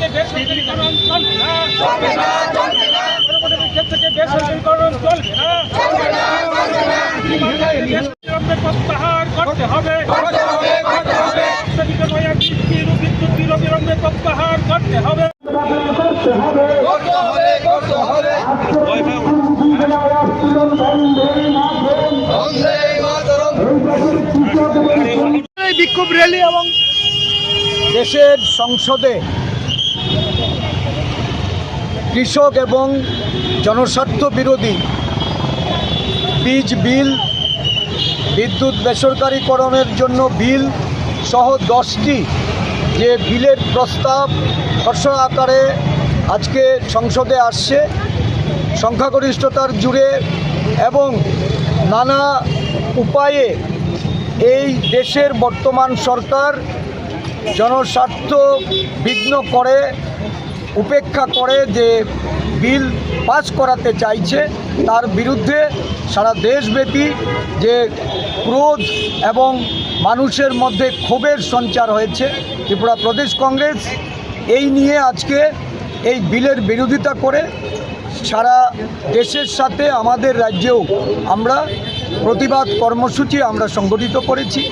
থেকে বেসরকারিকরণ চলবে না, পরবর্তী থেকে বেসরকারিকরণ চলবে না, প্রত্যাহার করতে হবে, বিদ্যুৎ বিল অবিলম্বে প্রত্যাহার করতে হবে। বিক্ষোভ র্যালি এবং দেশের সংসদে কৃষক এবং জনস্বার্থ বিরোধী বীজ বিল, বিদ্যুৎ বেসরকারিকরণের জন্য বিল সহ 10টি যে বিলের প্রস্তাব খসড়া আকারে আজকে সংসদে আসছে, সংখ্যাগরিষ্ঠতার জুড়ে এবং নানা উপায়ে এই দেশের বর্তমান সরকার জনস্বার্থ বিঘ্ন করে, উপেক্ষা করে যে বিল পাস করাতে চাইছে, তার বিরুদ্ধে সারা দেশব্যাপী যে ক্রোধ এবং মানুষের মধ্যে ক্ষোভের সঞ্চার হয়েছে। ত্রিপুরা প্রদেশ কংগ্রেস এই নিয়ে আজকে এই বিলের বিরোধিতা করে সারা দেশের সাথে আমাদের রাজ্যেও আমরা প্রতিবাদ কর্মসূচি আমরা সংগঠিত করেছি।